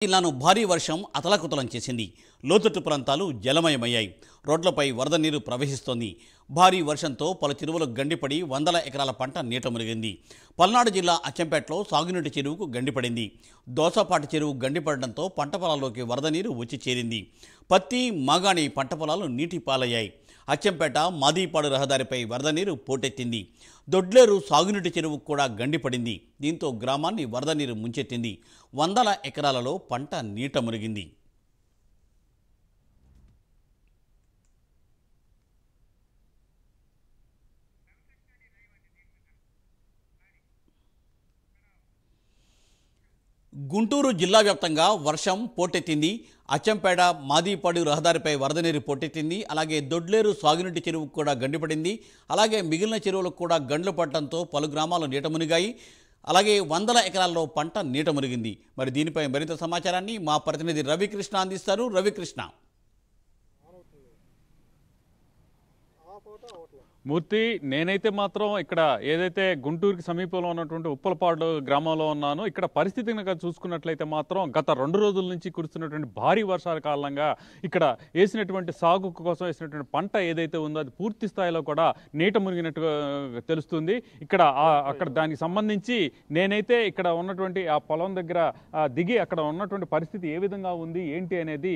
జిల్లాను భారీ వర్షం అతలాకుతలం చేసింది. లోతట్టు ప్రాంతాలు జలమయమయ్యాయి. రోడ్లపై వరద నీరు ప్రవహిస్తోంది. భారీ వర్షంతో పలు చెరువులు గండిపడి వందల ఎకరాల పంట నీట మునిగింది. పల్నాడు జిల్లా అచ్చంపేటలో సాగునీటి చెరువుకు గండిపడింది. దోసపాటి చెరువు గండిపడడంతో పంట పొలాల్లోకి వరద నీరు వచ్చి చేరింది. పత్తి, మాగాణి పంట పొలాలు నీటి పాలయ్యాయి. అచ్చంపేట మాదీపాడు రహదారిపై వరద నీరు పోటెత్తింది. దొడ్లేరు సాగునీటి చెరువు కూడా గండిపడింది. దీంతో గ్రామాన్ని వరద నీరు ముంచెత్తింది. వందల ఎకరాలలో పంట నీట మునిగింది. గుంటూరు జిల్లా వ్యాప్తంగా వర్షం పోటెత్తింది. అచ్చంపేట మాదీపాడు రహదారిపై వరద నీరు పోటెత్తింది. అలాగే దొడ్లేరు సాగునీటి చెరువుకు కూడా గండిపడింది. అలాగే మిగిలిన చెరువులకు కూడా గండ్లు పడటంతో పలు గ్రామాలు నీట మునిగాయి. అలాగే వందల ఎకరాల్లో పంట నీట మునిగింది. మరి దీనిపై మరింత సమాచారాన్ని మా ప్రతినిధి రవికృష్ణ అందిస్తారు. రవికృష్ణ. మూర్తి, నేనైతే మాత్రం ఇక్కడ ఏదైతే గుంటూరుకి సమీపంలో ఉన్నటువంటి ఉప్పలపాడు గ్రామంలో ఉన్నానో ఇక్కడ పరిస్థితి కనుక చూసుకున్నట్లయితే మాత్రం గత 2 రోజుల నుంచి కురుస్తున్నటువంటి భారీ వర్షాల కారణంగా ఇక్కడ వేసినటువంటి సాగు కోసం వేసినటువంటి పంట ఏదైతే ఉందో అది పూర్తి స్థాయిలో కూడా నీట మునిగినట్టుగా తెలుస్తుంది. ఇక్కడ అక్కడ దానికి సంబంధించి నేనైతే ఇక్కడ ఉన్నటువంటి ఆ పొలం దగ్గర దిగి అక్కడ ఉన్నటువంటి పరిస్థితి ఏ విధంగా ఉంది ఏంటి అనేది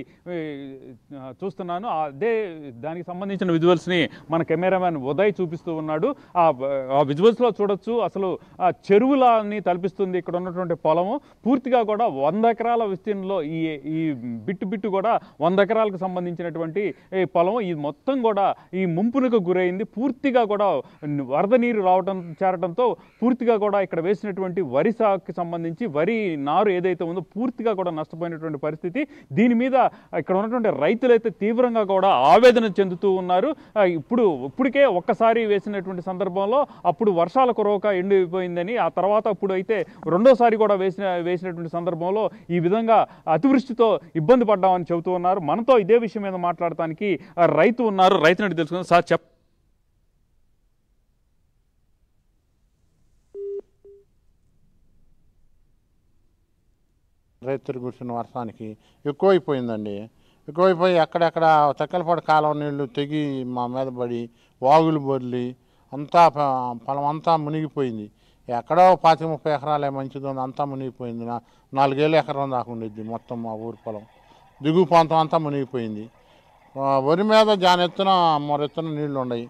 చూస్తున్నాను. అదే దానికి సంబంధించిన విజువల్స్ని మన కెమెరామ్యాన్ ఉదయ్ చూపిస్తూ ఉన్నాడు. ఆ విజువల్స్ లో చూడొచ్చు అసలు ఆ చెరువులని తలపిస్తుంది ఇక్కడ ఉన్నటువంటి పొలము. పూర్తిగా కూడా 100 ఎకరాల విస్తీర్ణంలో ఈ బిట్టు కూడా 100 ఎకరాలకు సంబంధించినటువంటి పొలం. ఇది మొత్తం కూడా ఈ ముంపునకు గురైంది. పూర్తిగా కూడా వరద నీరు చేరడంతో పూర్తిగా కూడా ఇక్కడ వేసినటువంటి వరి సాగుకి సంబంధించి వరి నారు ఏదైతే ఉందో పూర్తిగా కూడా నష్టపోయినటువంటి పరిస్థితి. దీని మీద ఇక్కడ ఉన్నటువంటి రైతులైతే తీవ్రంగా కూడా ఆవేదన చెందుతూ ఉన్నారు. ఇప్పటికే ఒక్కసారి వేసినటువంటి సందర్భంలో అప్పుడు వర్షాల కురవక ఎండిపోయిందని, ఆ తర్వాత అప్పుడు అయితే రెండోసారి కూడా వేసినటువంటి సందర్భంలో ఈ విధంగా అతివృష్టితో ఇబ్బంది పడ్డామని చెబుతూ ఉన్నారు. మనతో ఇదే విషయం మీద మాట్లాడటానికి రైతు ఉన్నారు. రైతుని తెలుసుకుందాం. సార్ రైతులు కూర్చున్న వర్షానికి ఎక్కువైపోయిందండి. ఎక్కువైపోయి అక్కడక్కడ తక్కలపాడు కాలువ నీళ్లు తెగి మా మీద పడి వాగులు బొర్లి అంతా పొలం అంతా మునిగిపోయింది. ఎక్కడో 25-30 ఎకరాలే మంచిది ఉంది, అంతా మునిగిపోయింది. 4 ఎకరం దాకా ఉండిద్ది మొత్తం మా ఊరు పొలం. దిగువ ప్రాంతం అంతా మునిగిపోయింది. వరి మీద జానెత్తున మొరెత్తున నీళ్లు ఉన్నాయి.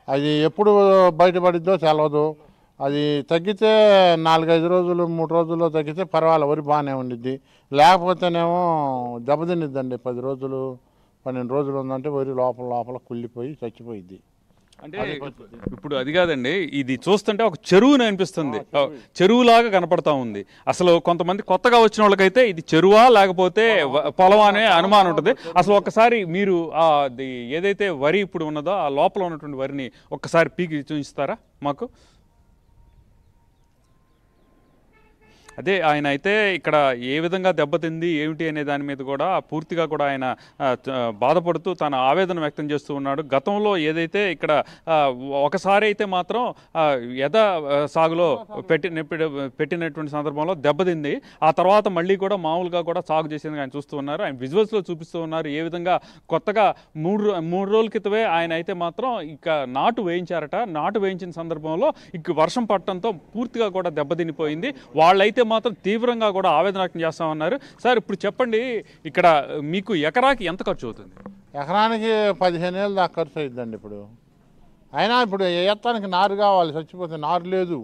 అది ఎప్పుడు బయటపడిద్దో తెలవదు. అది తగ్గితే 4-5 రోజులు 3 రోజుల్లో తగ్గితే పర్వాలేదు, వరి బాగానే ఉండిద్ది. లేకపోతేనేమో దెబ్బతినిద్దండి. 10 రోజులు 12 రోజులు ఉందంటే వరి లోపల కుళ్ళిపోయి చచ్చిపోయిద్ది. అంటే ఇప్పుడు అది కాదండి, ఇది చూస్తుంటే ఒక చెరువుని అనిపిస్తుంది, చెరువులాగా కనపడతా ఉంది. అసలు కొంతమంది కొత్తగా వచ్చిన వాళ్ళకైతే ఇది చెరువా లేకపోతే పొలం అనే అనుమానం ఉంటుంది. అసలు ఒక్కసారి మీరు ఏదైతే వరి ఇప్పుడు ఉన్నదో ఆ లోపల ఉన్నటువంటి వరిని ఒక్కసారి పీకి చూపిస్తారా మాకు? అదే ఆయన అయితే ఇక్కడ ఏ విధంగా దెబ్బతింది ఏమిటి అనే దాని మీద కూడా పూర్తిగా కూడా ఆయన బాధపడుతూ తన ఆవేదన వ్యక్తం చేస్తూ ఉన్నాడు. గతంలో ఏదైతే ఇక్కడ ఒకసారి అయితే మాత్రం సాగులో పెట్టినటువంటి సందర్భంలో దెబ్బతింది. ఆ తర్వాత మళ్ళీ కూడా మామూలుగా కూడా సాగు చేసేందుకు ఆయన చూస్తూ ఉన్నారు. ఆయన విజువల్స్లో చూపిస్తూ ఉన్నారు ఏ విధంగా కొత్తగా 3 రోజుల క్రితమే ఆయన అయితే మాత్రం ఇక నాటు వేయించారట. నాటు వేయించిన సందర్భంలో ఇక వర్షం పడటంతో పూర్తిగా కూడా దెబ్బతినిపోయింది. వాళ్ళైతే మాత్రం తీవ్రంగా కూడా ఆవేదన వ్యక్తం చేస్తామన్నారు. సార్ ఇప్పుడు చెప్పండి, ఇక్కడ మీకు ఎకరాకి ఎంత ఖర్చు అవుతుంది? ఎకరానికి 15,000 దాకా ఖర్చు అవుతుందండి. ఇప్పుడు అయినా ఇప్పుడు ఎత్తానికి నారు కావాలి, చచ్చిపోతే నారు లేదు.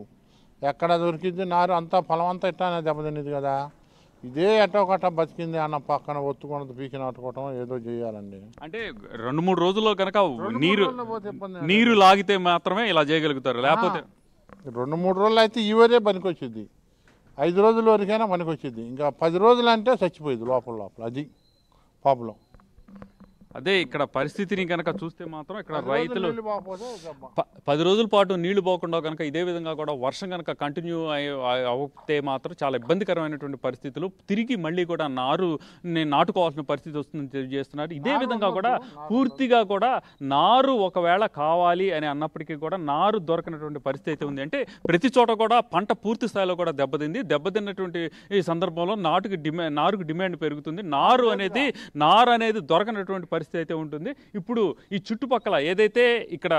ఎక్కడ దొరికింది నారు? అంతా పొలం అంతా ఇట్లానే దెబ్బతినేది కదా. ఇదే ఎట్టొకట బతికింది అన్న పక్కన ఒత్తుకున్నది పీకి నాటుకోవటం ఏదో చేయాలండి. అంటే 2-3 రోజుల్లో కనుక నీరు లాగితే మాత్రమే ఇలా చేయగలుగుతారు, లేకపోతే 2-3 రోజులు అయితే ఈ వరే పనికొచ్చింది. 5 రోజుల వరకైనా పనికొచ్చింది. ఇంకా 10 రోజులు అంటే చచ్చిపోయింది లోపల. అది ప్రాబ్లం. అదే ఇక్కడ పరిస్థితిని కనుక చూస్తే మాత్రం ఇక్కడ రైతులు 10 రోజుల పాటు నీళ్లు పోకుండా కనుక ఇదే విధంగా కూడా వర్షం కనుక కంటిన్యూ అవుతే మాత్రం చాలా ఇబ్బందికరమైనటువంటి పరిస్థితులు, తిరిగి మళ్ళీ కూడా నాటుకోవాల్సిన పరిస్థితి వస్తుందని తెలియజేస్తున్నారు. ఇదే విధంగా కూడా పూర్తిగా కూడా నారు ఒకవేళ కావాలి అని అన్నప్పటికీ కూడా నారు దొరకనటువంటి పరిస్థితి అయితే ఉంది. అంటే ప్రతి చోట కూడా పంట పూర్తి స్థాయిలో కూడా దెబ్బతిన్నటువంటి ఈ సందర్భంలో నారుకు డిమాండ్ పెరుగుతుంది. నారు అనేది దొరకనటువంటి పరిస్థితి అయితే ఉంటుంది. ఇప్పుడు ఈ చుట్టుపక్కల ఏదైతే ఇక్కడ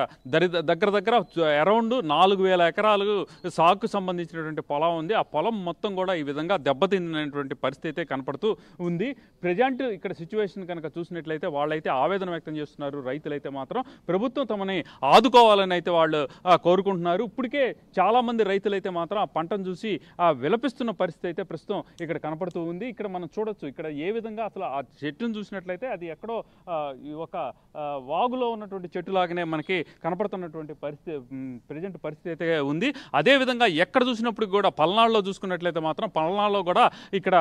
దగ్గర అరౌండ్ 4,000 ఎకరాలు సాగుకు సంబంధించినటువంటి పొలం ఉంది. ఆ పొలం మొత్తం కూడా ఈ విధంగా దెబ్బతిన్నటువంటి పరిస్థితి అయితే కనపడుతూ ఉంది. ప్రజెంట్ ఇక్కడ సిచ్యువేషన్ కనుక చూసినట్లయితే వాళ్ళైతే ఆవేదన వ్యక్తం చేస్తున్నారు. రైతులైతే మాత్రం ప్రభుత్వం తమని ఆదుకోవాలని అయితే వాళ్ళు కోరుకుంటున్నారు. ఇప్పటికే చాలా మంది రైతులైతే మాత్రం ఆ పంటను చూసి విలపిస్తున్న పరిస్థితి అయితే ప్రస్తుతం ఇక్కడ కనపడుతూ ఉంది. ఇక్కడ మనం చూడొచ్చు, ఇక్కడ ఏ విధంగా అసలు ఆ చెట్టును చూసినట్లయితే అది ఎక్కడో ఒక వాగులో ఉన్నటువంటి చెట్టులాగానే మనకి కనపడుతున్నటువంటి ప్రజెంట్ పరిస్థితి అయితే ఉంది. అదేవిధంగా ఎక్కడ చూసినప్పుడు కూడా పల్నాడులో చూసుకున్నట్లయితే మాత్రం పల్నాడులో కూడా ఇక్కడ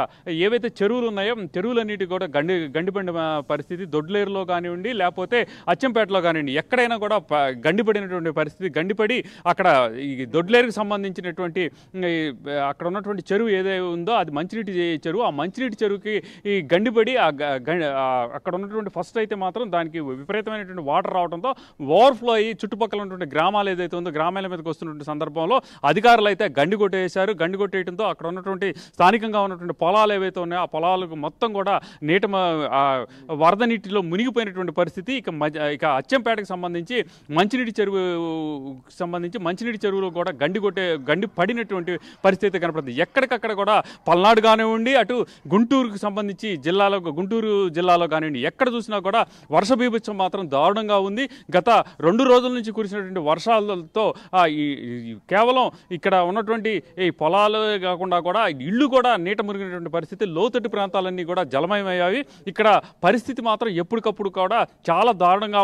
ఏవైతే చెరువులు ఉన్నాయో చెరువులన్నిటి కూడా గండిపడిన పరిస్థితి, దొడ్లేరులో కానివ్వండి లేకపోతే అచ్చంపేటలో కానివ్వండి ఎక్కడైనా కూడా గండిపడినటువంటి పరిస్థితి. గండిపడి అక్కడ ఈ దొడ్లేరుకు సంబంధించినటువంటి అక్కడ ఉన్నటువంటి చెరువు ఏదైతే ఉందో అది మంచినీటి చెరువు. ఆ మంచినీటి చెరువుకి ఈ గండిపడి అక్కడ ఉన్నటువంటి ఫస్ట్ అయితే మాత్రం దానికి విపరీతమైనటువంటి వాటర్ రావడంతో ఓవర్ఫ్లో అయ్యి చుట్టుపక్కల ఉన్నటువంటి గ్రామాలు ఏదైతే ఉందో గ్రామాల మీదకి వస్తున్నటువంటి సందర్భంలో అధికారులు అయితే గండి కొట్టేయడంతో అక్కడ ఉన్నటువంటి స్థానికంగా ఉన్నటువంటి పొలాలు ఏవైతే ఉన్నాయో ఆ పొలాలకు మొత్తం కూడా వరద నీటిలో మునిగిపోయినటువంటి పరిస్థితి. ఇక అచ్చంపేటకు సంబంధించి మంచినీటి చెరువులో కూడా గండి పడినటువంటి పరిస్థితి కనపడుతుంది. ఎక్కడికక్కడ కూడా పల్నాడు కానివ్వండి, అటు గుంటూరుకు సంబంధించి గుంటూరు జిల్లాలో కానివ్వండి ఎక్కడ చూసినా కూడా వర్ష బీభత్సం మాత్రం దారుణంగా ఉంది. గత 2 రోజుల నుంచి కురిసినటువంటి వర్షాలతో కేవలం ఇక్కడ ఉన్నటువంటి ఈ పొలాలు కాకుండా కూడా ఇళ్ళు కూడా నీట మునిగినటువంటి పరిస్థితి, లోతట్టు ప్రాంతాలన్నీ కూడా జలమయమయ్యాయి. ఇక్కడ పరిస్థితి మాత్రం ఎప్పటికప్పుడు కూడా చాలా దారుణంగా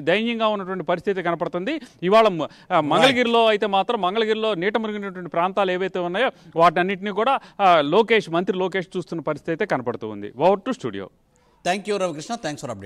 దయనీయంగా ఉన్నటువంటి పరిస్థితి కనపడుతుంది. ఇవాళ మంగళగిరిలో నీట మునిగినటువంటి ప్రాంతాలు ఏవైతే ఉన్నాయో వాటన్నిటిని కూడా మంత్రి లోకేష్ చూస్తున్న పరిస్థితి అయితే కనపడుతూ ఉంది. Over to studio. Thank you Ravikrishna, thanks for update.